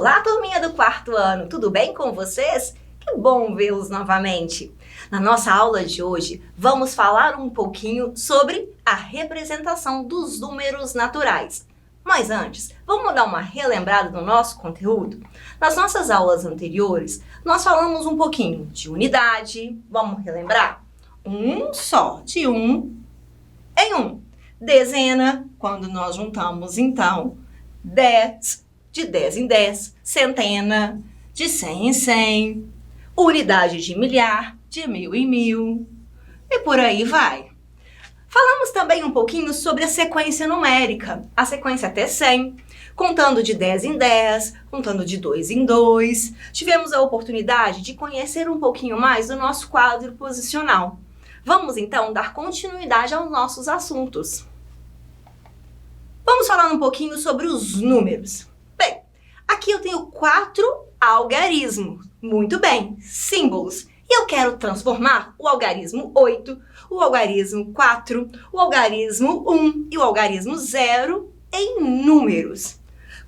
Olá, turminha do quarto ano, tudo bem com vocês? Que bom vê-los novamente! Na nossa aula de hoje, vamos falar um pouquinho sobre a representação dos números naturais. Mas antes, vamos dar uma relembrada no nosso conteúdo? Nas nossas aulas anteriores, nós falamos um pouquinho de unidade, vamos relembrar? Um só, de um em um. Dezena, quando nós juntamos, então, 10, de 10 em 10, centena, de 100 em 100, unidade de milhar, de 1000 em 1000, e por aí vai. Falamos também um pouquinho sobre a sequência numérica, a sequência até 100, contando de 10 em 10, contando de 2 em 2. Tivemos a oportunidade de conhecer um pouquinho mais do nosso quadro posicional. Vamos então dar continuidade aos nossos assuntos. Vamos falar um pouquinho sobre os números. Bem, aqui eu tenho 4 algarismos. Muito bem, símbolos. E eu quero transformar o algarismo 8, o algarismo 4, o algarismo 1 e o algarismo 0 em números.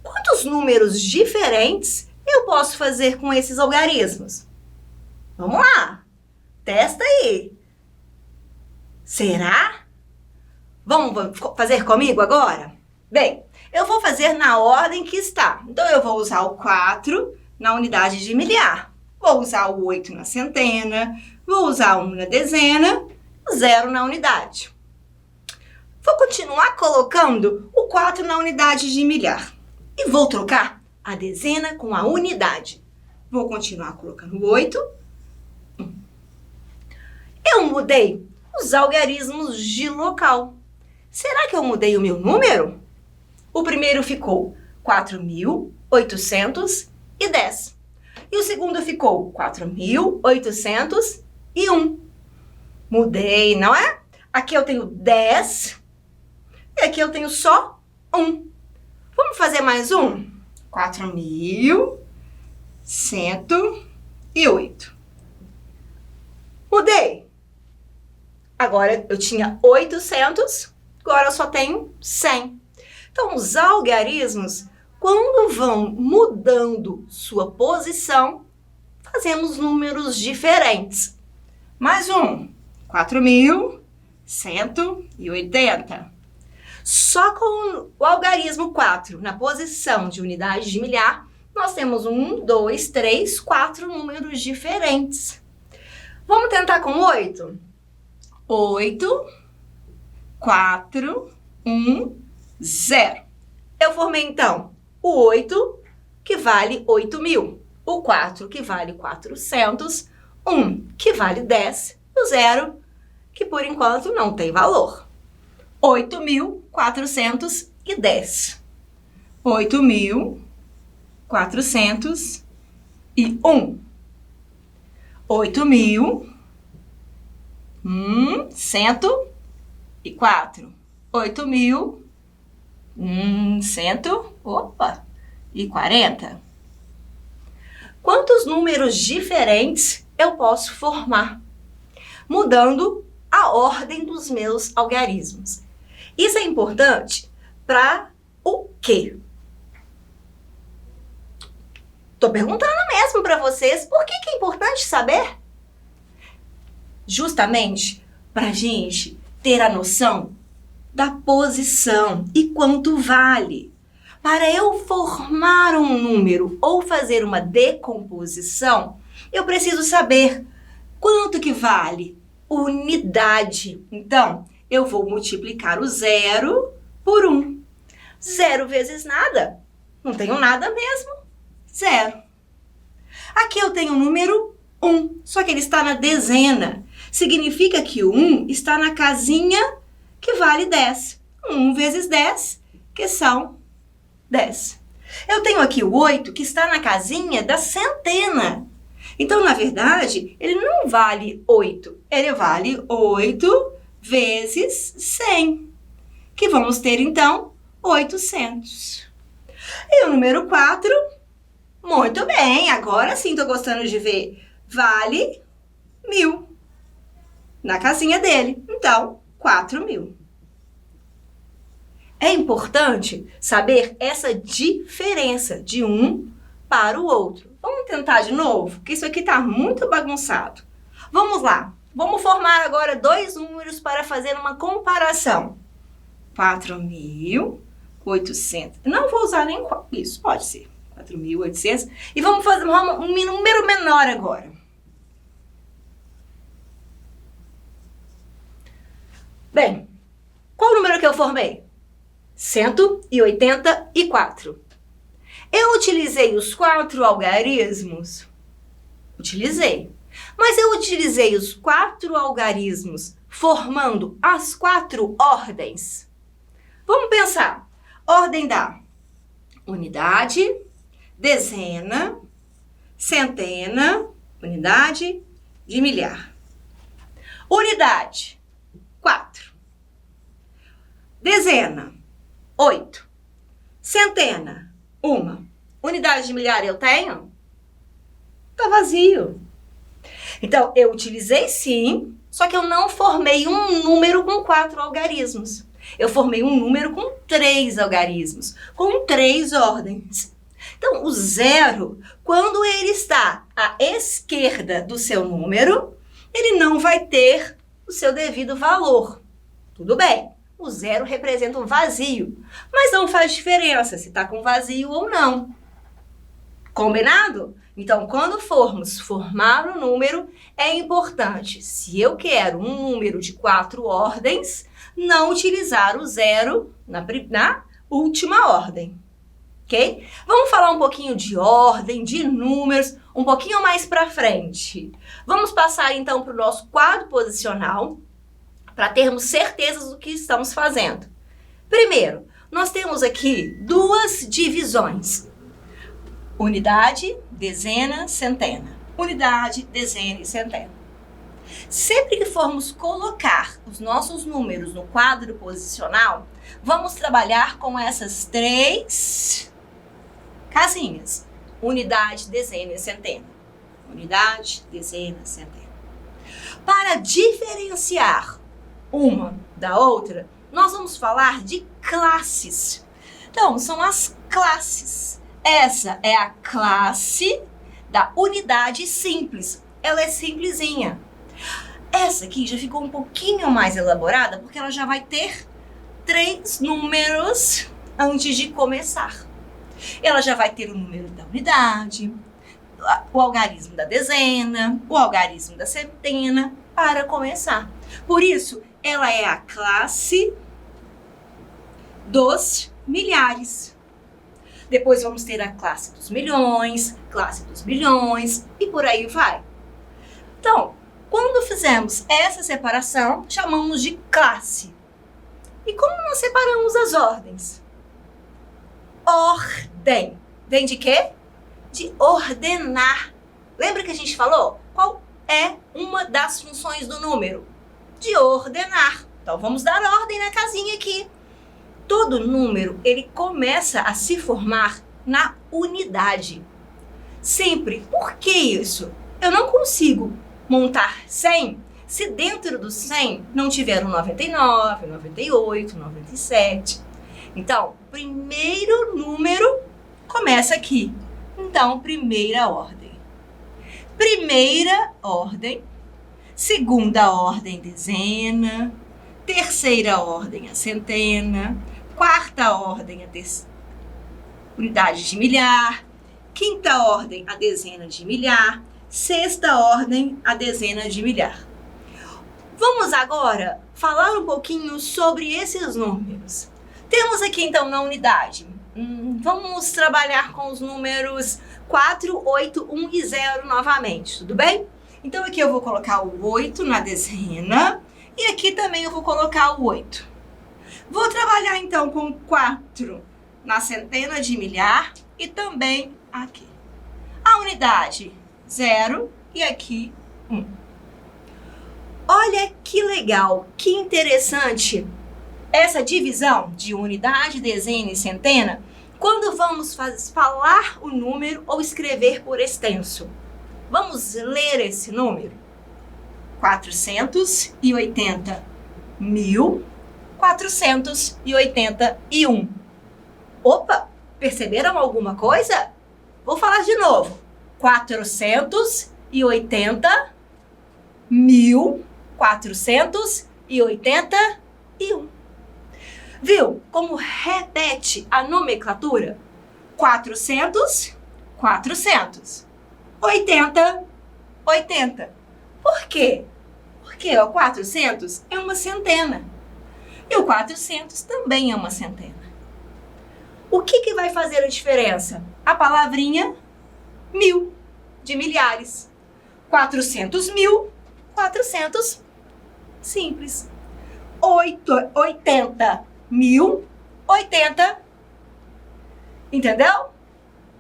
Quantos números diferentes eu posso fazer com esses algarismos? Vamos lá! Testa aí! Será? Vamos fazer comigo agora? Bem, eu vou fazer na ordem que está. Então, eu vou usar o 4 na unidade de milhar. Vou usar o 8 na centena. Vou usar o 1 na dezena. O 0 na unidade. Vou continuar colocando o 4 na unidade de milhar. E vou trocar a dezena com a unidade. Vou continuar colocando o 8. Eu mudei os algarismos de local. Será que eu mudei o meu número? O primeiro ficou 4.810. E o segundo ficou 4.801. Mudei, não é? Aqui eu tenho 10 e aqui eu tenho só 1. Vamos fazer mais um? 4.108. Mudei. Agora eu tinha 800, agora eu só tenho 100. Então, os algarismos, quando vão mudando sua posição, fazemos números diferentes. Mais um, 4.180. Só com o algarismo 4 na posição de unidade de milhar, nós temos 1, 2, 3, 4 números diferentes. Vamos tentar com 8? 8, 4, 1, 0. Eu formei, então, o 8, que vale 8.000. O 4, que vale 400. 1, que vale 10. E o 0, que por enquanto não tem valor. 8.410. 8.401. 8.104. 8.140. Quantos números diferentes eu posso formar? Mudando a ordem dos meus algarismos. Isso é importante para o quê? Tô perguntando mesmo para vocês, por que é importante saber? Justamente para a gente ter a noção da posição e quanto vale. Para eu formar um número ou fazer uma decomposição, eu preciso saber quanto que vale unidade. Então, eu vou multiplicar o 0 por 1. 0 vezes nada. Não tenho nada mesmo. 0. Aqui eu tenho o número 1, só que ele está na dezena. Significa que o 1 está na casinha que vale 10. 1 vezes 10, que são 10. Eu tenho aqui o 8, que está na casinha da centena. Então, na verdade, ele não vale 8. Ele vale 8 vezes 100, que vamos ter, então, 800. E o número 4, muito bem, agora sim estou gostando de ver. Vale 1.000 na casinha dele. Então, 4.000. É importante saber essa diferença de 1 para o outro. Vamos tentar de novo, porque isso aqui está muito bagunçado. Vamos lá. Vamos formar agora dois números para fazer uma comparação. 4.800. Não vou usar nem isso, pode ser. 4.800. E vamos fazer um número menor agora. Bem, qual o número que eu formei? 184. Eu utilizei os 4 algarismos? Utilizei. Mas eu utilizei os 4 algarismos formando as 4 ordens. Vamos pensar. Ordem da unidade, dezena, centena, unidade de milhar. Unidade, 4. Dezena, 8. Centena, 1. Unidade de milhar eu tenho? Tá vazio. Então, eu utilizei sim, só que eu não formei um número com 4 algarismos. Eu formei um número com 3 algarismos, com 3 ordens. Então, o zero, quando ele está à esquerda do seu número, ele não vai ter o seu devido valor. Tudo bem, o zero representa um vazio, mas não faz diferença se está com vazio ou não. Combinado? Então, quando formos formar um número, é importante, se eu quero um número de 4 ordens, não utilizar o zero na última ordem, ok? Vamos falar um pouquinho de ordem, de números, um pouquinho mais para frente. Vamos passar então para o nosso quadro posicional, para termos certeza do que estamos fazendo. Primeiro, nós temos aqui 2 divisões. Unidade, dezena, centena. Unidade, dezena e centena. Sempre que formos colocar os nossos números no quadro posicional, vamos trabalhar com essas 3 casinhas. Unidade, dezena e centena. Unidade, dezena, centena. Para diferenciar uma da outra, nós vamos falar de classes. Então, são as classes. Essa é a classe da unidade simples. Ela é simplesinha. Essa aqui já ficou um pouquinho mais elaborada, porque ela já vai ter 3 números antes de começar. Ela já vai ter o número da unidade, o algarismo da dezena, o algarismo da centena, para começar. Por isso, ela é a classe dos milhares. Depois vamos ter a classe dos milhões, classe dos bilhões e por aí vai. Então, quando fizemos essa separação, chamamos de classe. E como nós separamos as ordens? Ordem. Vem de quê? De ordenar. Lembra que a gente falou? Qual é uma das funções do número? De ordenar. Então, vamos dar ordem na casinha aqui. Todo número, ele começa a se formar na unidade. Sempre. Por que isso? Eu não consigo montar 100 se dentro do 100 não tiver um 99, 98, 97. Então, o primeiro número começa aqui. Então, primeira ordem. Primeira ordem. Segunda ordem, dezena. Terceira ordem, a centena. Quarta ordem, a unidade de milhar. Quinta ordem, a dezena de milhar. Sexta ordem, a dezena de milhar. Vamos agora falar um pouquinho sobre esses números. Temos aqui então na unidade. Vamos trabalhar com os números 4, 8, 1 e 0 novamente, tudo bem? Então aqui eu vou colocar o 8 na dezena e aqui também eu vou colocar o 8. Vou trabalhar então com 4 na centena de milhar e também aqui. A unidade 0 e aqui 1. Olha que legal, que interessante essa divisão de unidade, dezena e centena quando vamos falar o número ou escrever por extenso. Vamos ler esse número? 480.481. Opa, perceberam alguma coisa? Vou falar de novo. 480.481. Viu como repete a nomenclatura? 400, 400. 80, 80. Por quê? Porque o 400 é uma centena. E o 400 também é uma centena. O que vai fazer a diferença? A palavrinha mil, de milhares. 400 mil, 400, simples. 80 mil, 80. Entendeu?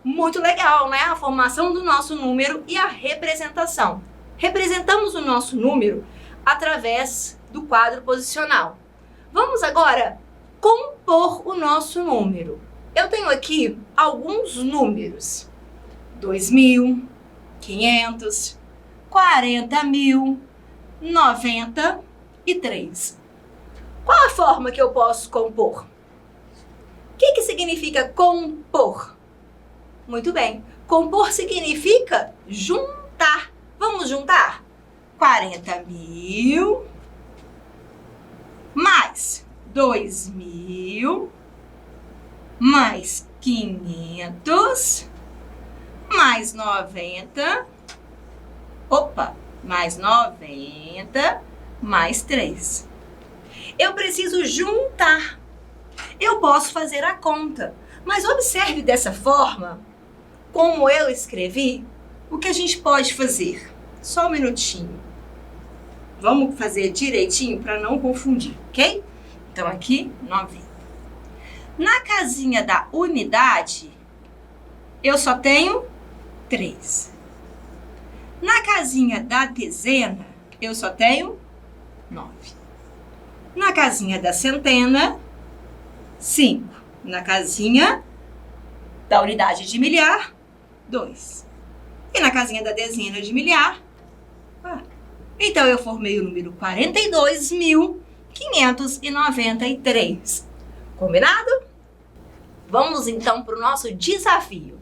Muito legal, né? A formação do nosso número e a representação. Representamos o nosso número através do quadro posicional. Vamos agora compor o nosso número. Eu tenho aqui alguns números. 2.500, 40.000, 93. Qual a forma que eu posso compor? O que significa compor? Muito bem. Compor significa juntar. Vamos juntar? 40.000 mais 2.000 mais 500 mais 90. Opa! Mais 90 mais 3. Eu preciso juntar. Eu posso fazer a conta. Mas observe dessa forma, como eu escrevi, o que a gente pode fazer. Só um minutinho. Vamos fazer direitinho para não confundir, ok? Então aqui, 90. Na casinha da unidade, eu só tenho 3. Na casinha da dezena, eu só tenho 9. Na casinha da centena, 5. Na casinha da unidade de milhar, 2. E na casinha da dezena de milhar, 4. Então, eu formei o número 42.593. Combinado? Vamos, então, para o nosso desafio.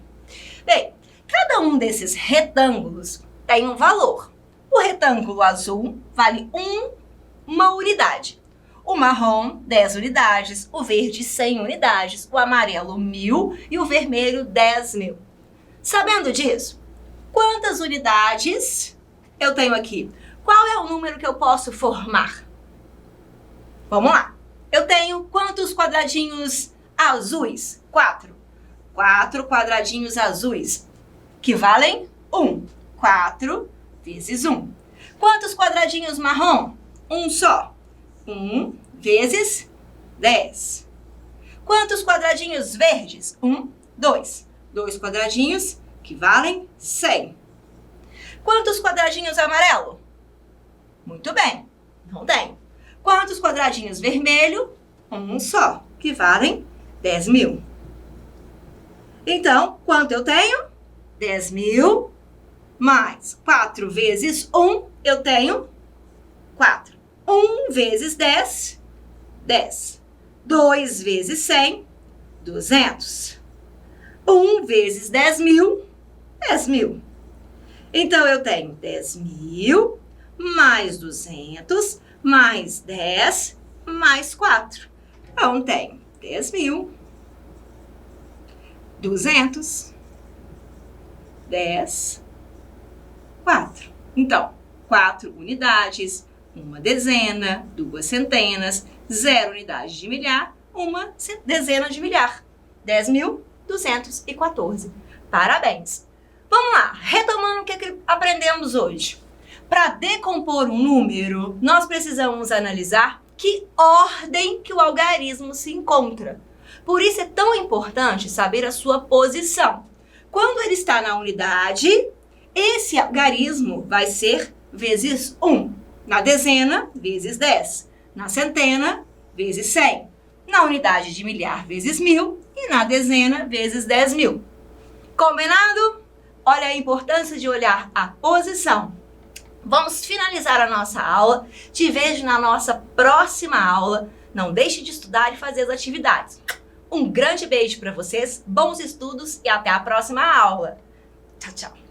Bem, cada um desses retângulos tem um valor. O retângulo azul vale uma unidade. O marrom, 10 unidades. O verde, 100 unidades. O amarelo, 1.000. E o vermelho, 10.000. Sabendo disso, quantas unidades eu tenho aqui? Qual é o número que eu posso formar? Vamos lá. Eu tenho quantos quadradinhos azuis? 4. 4 quadradinhos azuis, que valem 1. 4 vezes 1. Quantos quadradinhos marrom? Um só. 1 vezes 10. Quantos quadradinhos verdes? 1, 2. 2 quadradinhos, que valem 100. Quantos quadradinhos amarelo? Muito bem, não tem. Quantos quadradinhos vermelho? Um só, que valem 10.000. Então, quanto eu tenho? 10.000 mais 4 vezes 1, eu tenho 4. 1 vezes 10, 10. 2 vezes 100, 200. 1 vezes 10.000, 10.000. Então, eu tenho 10.000 mais 200 mais 10 mais 4. Então, tenho 10.000, 200, 10, 4. Então, 4 unidades, uma dezena, 2 centenas, 0 unidade de milhar, uma dezena de milhar. 10.214. Parabéns! Vamos lá, retomando o que aprendemos hoje. Para decompor um número, nós precisamos analisar que ordem que o algarismo se encontra. Por isso é tão importante saber a sua posição. Quando ele está na unidade, esse algarismo vai ser vezes 1. Na dezena, vezes 10. Na centena, vezes 100. Na unidade de milhar, vezes 1.000. E na dezena, vezes 10.000. Combinado? Olha a importância de olhar a posição. Vamos finalizar a nossa aula. Te vejo na nossa próxima aula. Não deixe de estudar e fazer as atividades. Um grande beijo para vocês, bons estudos e até a próxima aula. Tchau, tchau.